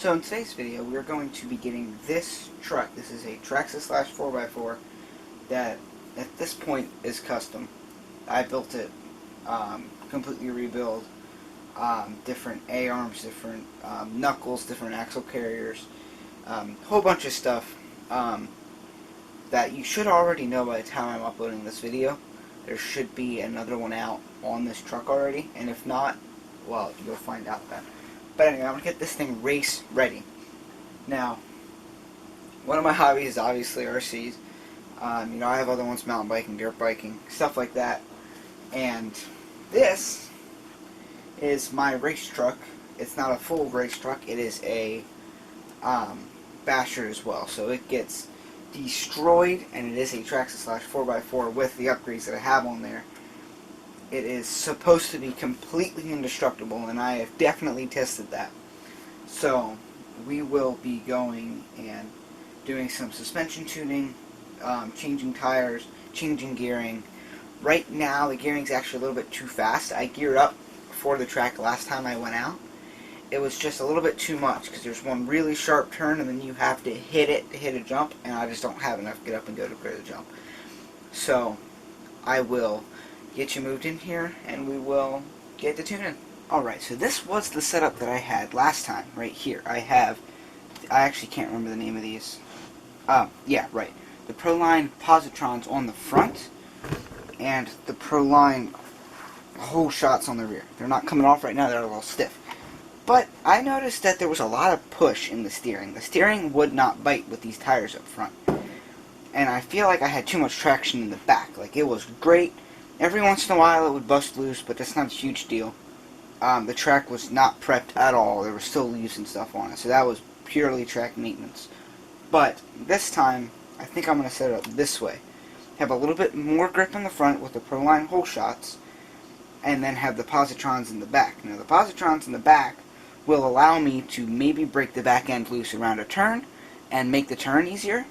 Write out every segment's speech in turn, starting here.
So in today's video, we're going to be getting this truck. This is a Traxxas Slash 4x4 that at this point is custom. I built it, completely rebuild, different A-arms, different knuckles, different axle carriers, whole bunch of stuff that you should already know by the time I'm uploading this video. There should be another one out on this truck already, and if not, well, you'll find out then. But anyway, I'm going to get this thing race ready. Now, one of my hobbies is obviously RCs. I have other ones, mountain biking, dirt biking, stuff like that. And this is my race truck. It's not a full race truck. It is a basher as well. So it gets destroyed, and it is a Traxxas Slash 4x4 with the upgrades that I have on there. It is supposed to be completely indestructible, and I have definitely tested that. So we will be going and doing some suspension tuning, changing tires, changing gearing. Right now the gearing is actually a little bit too fast. I geared up for the track last time I went out. It was just a little bit too much because there's one really sharp turn and then you have to hit it to hit a jump, and I just don't have enough get up and go to clear the jump. So I will get you moved in here and we will get the tuning. Alright, so this was the setup that I had last time, right here. I actually can't remember the name of these. Yeah, right. The Proline positrons on the front and the Proline whole shots on the rear. They're not coming off right now, they're a little stiff. But I noticed that there was a lot of push in the steering. The steering would not bite with these tires up front. And I feel like I had too much traction in the back. Like, it was great. Every once in a while it would bust loose, but that's not a huge deal. The track was not prepped at all. There were still leaves and stuff on it, so that was purely track maintenance. But this time, I think I'm going to set it up this way. Have a little bit more grip in the front with the Proline hole shots, and then have the positrons in the back. Now the positrons in the back will allow me to maybe break the back end loose around a turn, and make the turn easier.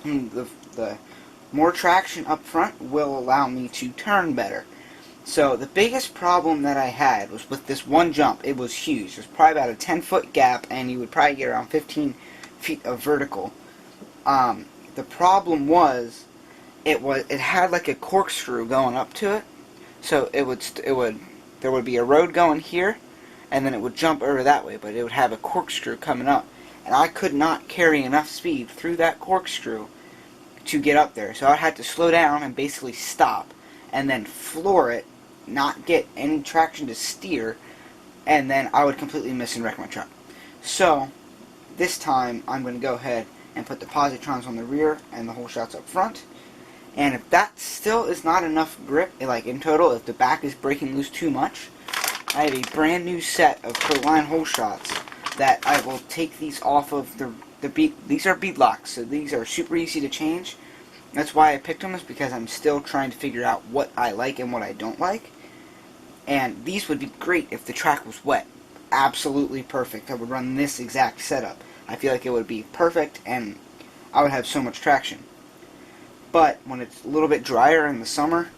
And the more traction up front will allow me to turn better. So the biggest problem that I had was with this one jump. It was huge. There's probably about a 10-foot gap, and you would probably get around 15 feet of vertical. The problem was it had like a corkscrew going up to it. So there would be a road going here, and then it would jump over that way, but it would have a corkscrew coming up, and I could not carry enough speed through that corkscrew to get up there. So I had to slow down and basically stop and then floor it, not get any traction to steer, and then I would completely miss and wreck my truck. So this time I'm going to go ahead and put the positrons on the rear and the whole shots up front. And if that still is not enough grip, like in total, if the back is breaking loose too much, I have a brand new set of Proline hole shots that I will take these off of these are bead locks, so these are super easy to change. That's why I picked them, is because I'm still trying to figure out what I like and what I don't like. And these would be great if the track was wet. Absolutely perfect. I would run this exact setup. I feel like it would be perfect and I would have so much traction. But when it's a little bit drier in the summer,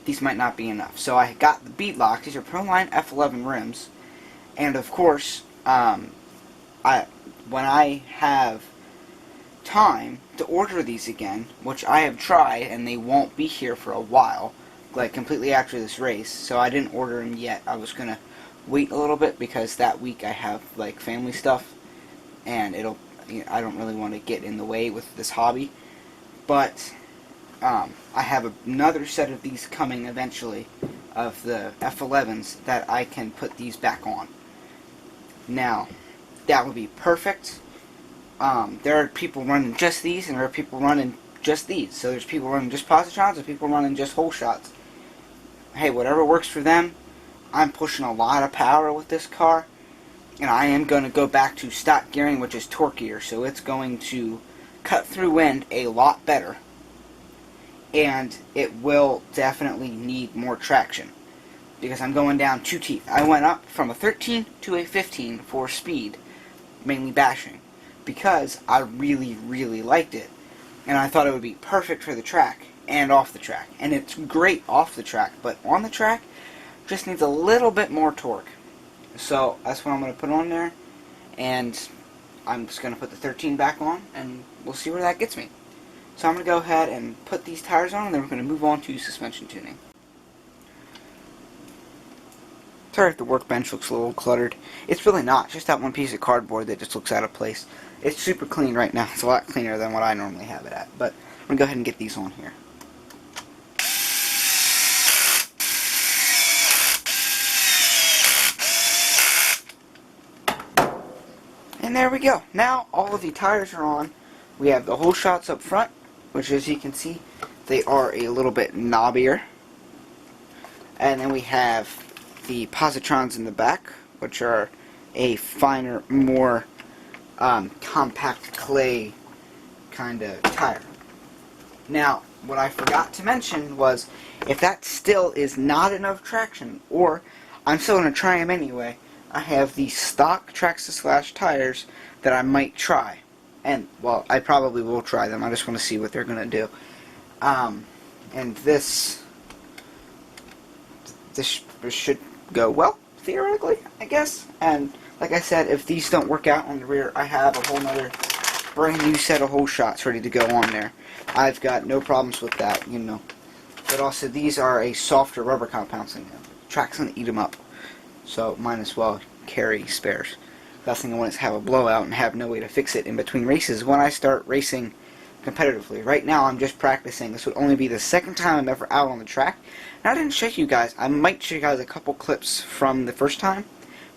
these might not be enough. So I got the bead locks. These are Proline F11 rims. And of course, when I have time to order these again, which I have tried, and they won't be here for a while, like completely after this race, so I didn't order them yet. I was gonna wait a little bit because that week I have like family stuff, and I don't really want to get in the way with this hobby. But I have another set of these coming eventually, of the F11s, that I can put these back on. Now, that would be perfect. There are people running just these, and there are people running just these. So there's people running just positrons, and people running just whole shots. Hey, whatever works for them. I'm pushing a lot of power with this car, and I am going to go back to stock gearing, which is torquier, so it's going to cut through wind a lot better, and it will definitely need more traction, because I'm going down 2 teeth. I went up from a 13 to a 15 for speed, mainly bashing, because I really, really liked it. And I thought it would be perfect for the track and off the track. And it's great off the track, but on the track, just needs a little bit more torque. So that's what I'm going to put on there. and I'm just going to put the 13 back on, and we'll see where that gets me. So I'm going to go ahead and put these tires on, and then we're going to move on to suspension tuning. Sorry if the workbench looks a little cluttered. It's really not. It's just that one piece of cardboard that just looks out of place. It's super clean right now. It's a lot cleaner than what I normally have it at. But I'm going to go ahead and get these on here. And there we go. Now all of the tires are on. We have the hole shots up front, which, as you can see, they are a little bit knobbier. And then we have the positrons in the back, which are a finer, more compact clay kind of tire. Now, what I forgot to mention was, if that still is not enough traction, or I'm still going to try them anyway, I have the stock Traxxas Slash tires that I might try. And, well, I probably will try them. I just want to see what they're going to do. And this should go well, theoretically, I guess. And like I said, if these don't work out on the rear, I have a whole nother brand new set of hole shots ready to go on there. I've got no problems with that, you know. But also, these are a softer rubber compound, so track's gonna eat them up. So might as well carry spares. Last thing I want is have a blowout and have no way to fix it in between races when I start racing competitively. Right now I'm just practicing. This would only be the second time I'm ever out on the track. And I didn't show you guys. I might show you guys a couple clips from the first time,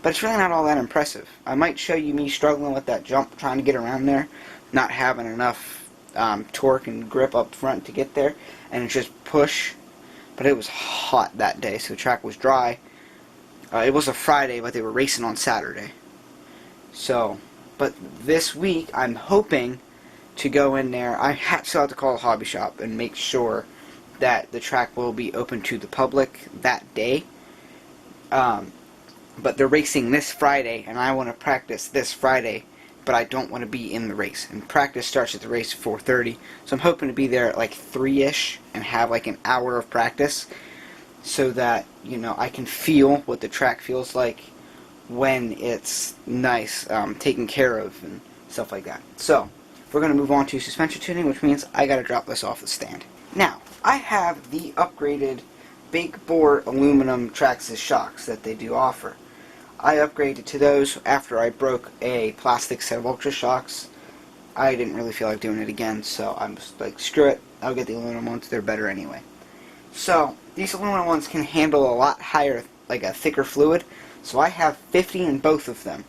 but it's really not all that impressive. I might show you me struggling with that jump, trying to get around there, not having enough torque and grip up front to get there, and just push. But it was hot that day, so the track was dry. It was a Friday, but they were racing on Saturday. So, but this week I'm hoping to go in there. I still have to call a hobby shop and make sure that the track will be open to the public that day. But they're racing this Friday, and I want to practice this Friday, but I don't want to be in the race. And practice starts at the race at 4:30, so I'm hoping to be there at like 3-ish and have like an hour of practice, so that, you know, I can feel what the track feels like when it's nice, taken care of and stuff like that. So we're going to move on to suspension tuning, which means I got to drop this off the stand. Now, I have the upgraded big bore aluminum Traxxas shocks that they do offer. I upgraded to those after I broke a plastic set of Ultra shocks. I didn't really feel like doing it again, so I'm just like, screw it, I'll get the aluminum ones, they're better anyway. So, these aluminum ones can handle a lot higher, like a thicker fluid, so I have 50 in both of them.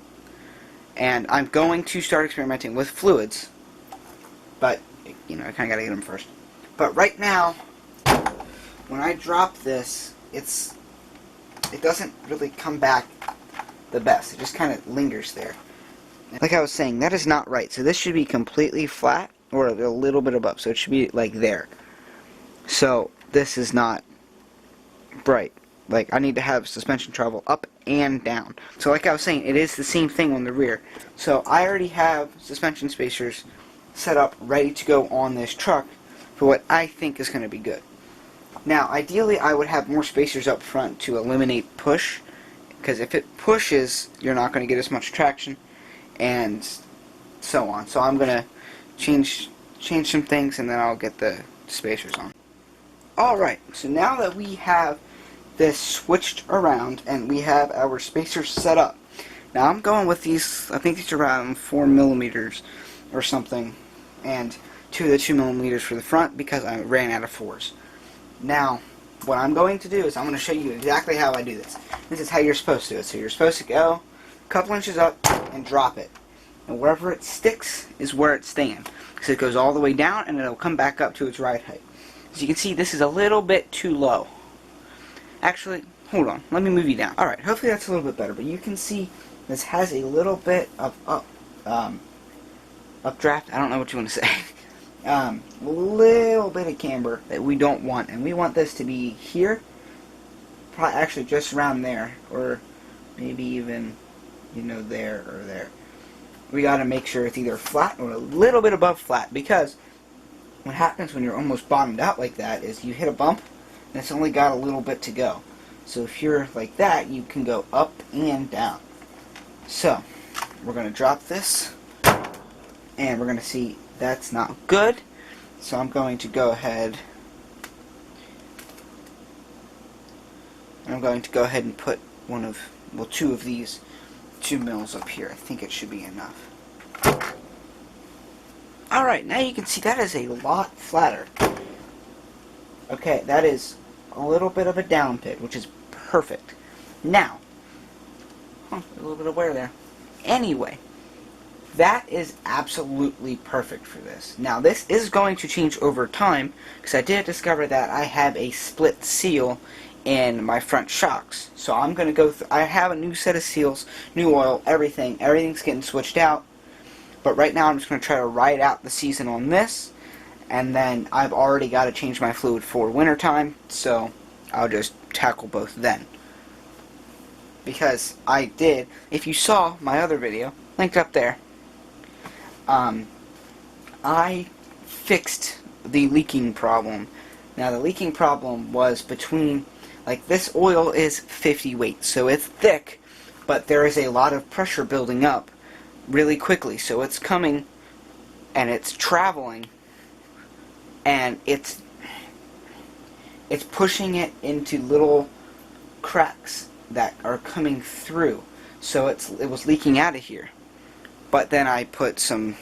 And I'm going to start experimenting with fluids, but, you know, I kind of got to get them first. But right now, when I drop this, it doesn't really come back the best. It just kind of lingers there. Like I was saying, that is not right. So this should be completely flat, or a little bit above. So it should be like there. So this is not right. Like, I need to have suspension travel up and down. So like I was saying, it is the same thing on the rear. So I already have suspension spacers set up, ready to go on this truck for what I think is going to be good. Now, ideally, I would have more spacers up front to eliminate push, because if it pushes, you're not going to get as much traction, and so on. So I'm going to change some things, and then I'll get the spacers on. Alright, so now that we have this switched around, and we have our spacers set up, now I'm going with these, I think these are around 4 millimeters or something, and 2 of the 2 millimeters for the front, because I ran out of 4s. Now, what I'm going to do is I'm going to show you exactly how I do this. This is how you're supposed to do it. So you're supposed to go a couple inches up and drop it. And wherever it sticks is where it's staying. So it goes all the way down and it'll come back up to its right height. As you can see, this is a little bit too low. Actually, hold on. Let me move you down. Alright, hopefully that's a little bit better. But you can see this has a little bit of updraft. I don't know what you want to say. Little bit of camber that we don't want, and we want this to be here, probably actually just around there, or maybe even, you know, there or there. We got to make sure it's either flat or a little bit above flat, because what happens when you're almost bottomed out like that is you hit a bump and it's only got a little bit to go. So if you're like that, you can go up and down. So we're going to drop this, and we're going to see that's not good. So I'm going to go ahead, and put two of these 2 mils up here. I think it should be enough. Alright, now you can see that is a lot flatter. Okay, that is a little bit of a down pit, which is perfect. Now, a little bit of wear there. Anyway, that is absolutely perfect for this. Now, this is going to change over time, because I did discover that I have a split seal in my front shocks. So I'm going to go through, I have a new set of seals, new oil, everything's getting switched out. But right now I'm just going to try to ride out the season on this, and then I've already got to change my fluid for wintertime, so I'll just tackle both then. Because I did, if you saw my other video, linked up there, I fixed the leaking problem. Now the leaking problem was between, like, this oil is 50 weight, so it's thick, but there is a lot of pressure building up really quickly, so it's coming and it's traveling and it's pushing it into little cracks that are coming through, so it was leaking out of here. But then I put some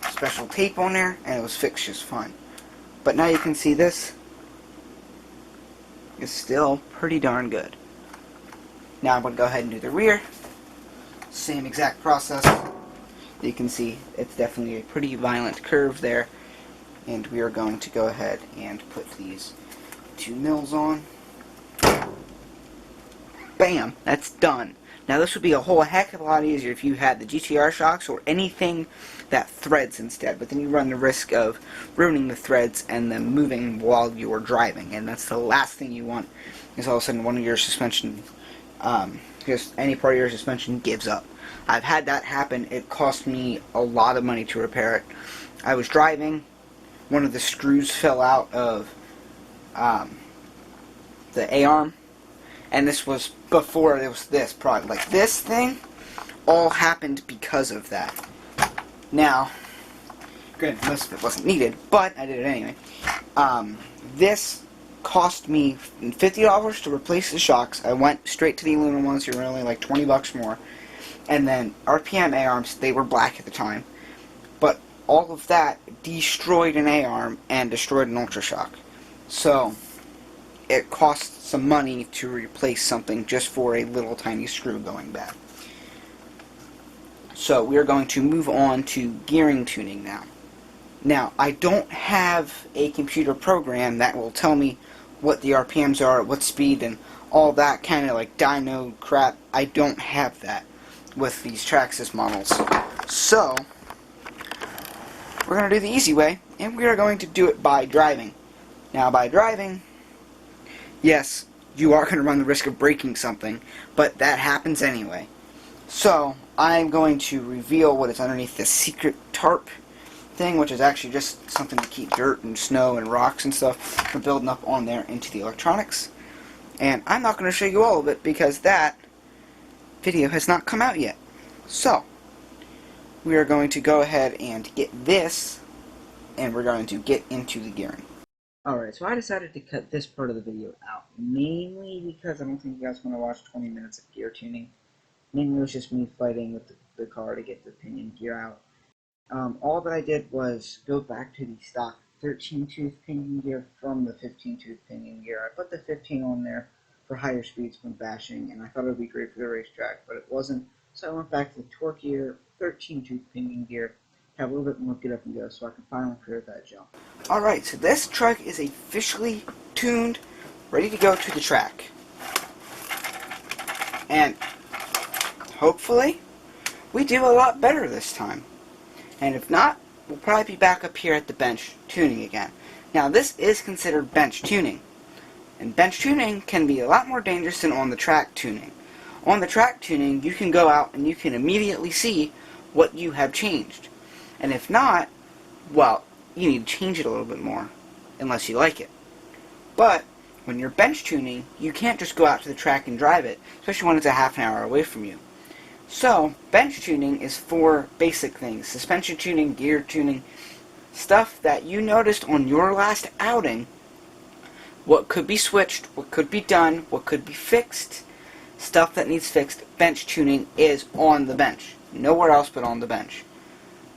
special tape on there and it was fixed just fine. But now you can see this is still pretty darn good. Now I'm going to go ahead and do the rear. Same exact process. You can see it's definitely a pretty violent curve there, and we are going to go ahead and put these 2 mils on. Bam! That's done. Now this would be a whole heck of a lot easier if you had the GTR shocks or anything that threads instead, but then you run the risk of ruining the threads and them moving while you're driving, and that's the last thing you want, is all of a sudden one of your suspension, just any part of your suspension gives up. I've had that happen. It cost me a lot of money to repair it. I was driving, one of the screws fell out of the A-arm, and this was before there was this product. Like, this thing all happened because of that. Now, granted, most of it wasn't needed, but I did it anyway. This cost me $50 to replace the shocks. I went straight to the aluminum ones. They were only like 20 bucks more. And then RPM A-arms, they were black at the time. But all of that destroyed an A-arm and destroyed an Ultra Shock. So it cost some money to replace something just for a little tiny screw going bad. So we are going to move on to gearing tuning now. Now, I don't have a computer program that will tell me what the RPMs are, at what speed, and all that kind of like dyno crap. I don't have that with these Traxxas models. So, we're going to do the easy way, and we are going to do it by driving. Now, by driving, yes, you are going to run the risk of breaking something, but that happens anyway. So, I'm going to reveal what is underneath the secret tarp thing, which is actually just something to keep dirt and snow and rocks and stuff from building up on there into the electronics. And I'm not going to show you all of it because that video has not come out yet. So, we are going to go ahead and get this, and we're going to get into the gearing. Alright, so I decided to cut this part of the video out, mainly because I don't think you guys want to watch 20 minutes of gear tuning. Mainly it was just me fighting with the car to get the pinion gear out. All that I did was go back to the stock 13-tooth pinion gear from the 15-tooth pinion gear. I put the 15 on there for higher speeds when bashing, and I thought it would be great for the racetrack, but it wasn't. So I went back to the Torque-Gear 13-tooth pinion gear, have a little bit more get up and go, so I can finally clear that jump. Alright, so this truck is officially tuned, ready to go to the track. And hopefully, we do a lot better this time. And if not, we'll probably be back up here at the bench tuning again. Now, this is considered bench tuning. And bench tuning can be a lot more dangerous than on the track tuning. On the track tuning, you can go out and you can immediately see what you have changed. And if not, well, you need to change it a little bit more, unless you like it. But when you're bench tuning, you can't just go out to the track and drive it, especially when it's a half an hour away from you. So, bench tuning is for basic things. Suspension tuning, gear tuning, stuff that you noticed on your last outing. What could be switched, what could be done, what could be fixed. Stuff that needs fixed. Bench tuning is on the bench. Nowhere else but on the bench.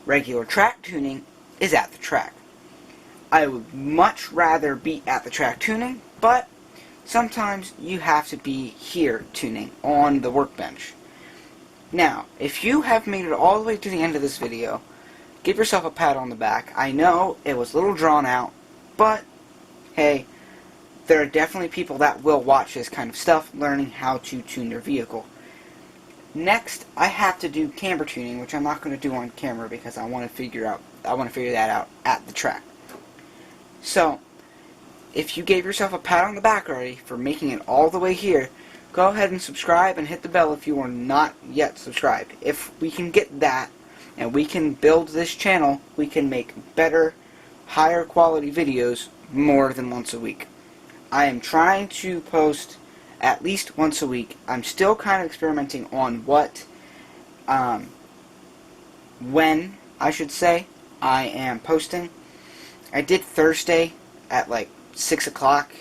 Regular track tuning is at the track. I would much rather be at the track tuning, but sometimes you have to be here tuning on the workbench. Now, if you have made it all the way to the end of this video, give yourself a pat on the back. I know it was a little drawn out, but hey, there are definitely people that will watch this kind of stuff, learning how to tune their vehicle. Next, I have to do camber tuning, which I'm not going to do on camera because I want to figure that out at the track. So, if you gave yourself a pat on the back already for making it all the way here, go ahead and subscribe and hit the bell if you are not yet subscribed. If we can get that, and we can build this channel, we can make better, higher quality videos more than once a week. I am trying to post at least once a week. I'm still kind of experimenting on when I should say I am posting. I did Thursday at like 6 o'clock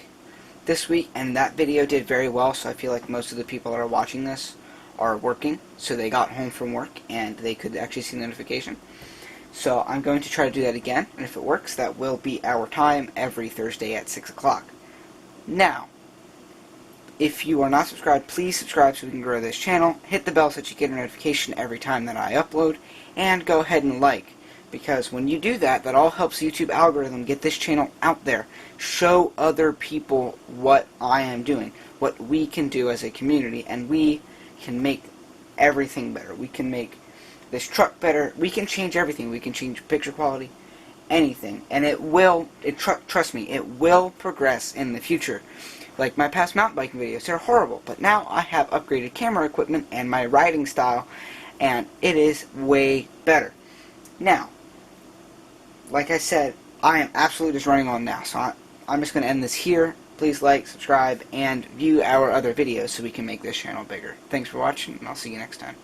this week, and that video did very well, so I feel like most of the people that are watching this are working, so they got home from work and they could actually see the notification. So I'm going to try to do that again, and if it works, that will be our time every Thursday at 6 o'clock. Now, if you are not subscribed, please subscribe so we can grow this channel. Hit the bell so that you get a notification every time that I upload, and go ahead and like, because when you do that, that all helps the YouTube algorithm get this channel out there. Show other people what I am doing, what we can do as a community, and we can make everything better. We can make this truck better. We can change everything. We can change picture quality, anything, and it will. Trust me, it will progress in the future. Like my past mountain biking videos, they're horrible, but now I have upgraded camera equipment and my riding style, and it is way better. Now, like I said, I am absolutely just running on now, so I'm just going to end this here. Please like, subscribe, and view our other videos so we can make this channel bigger. Thanks for watching, and I'll see you next time.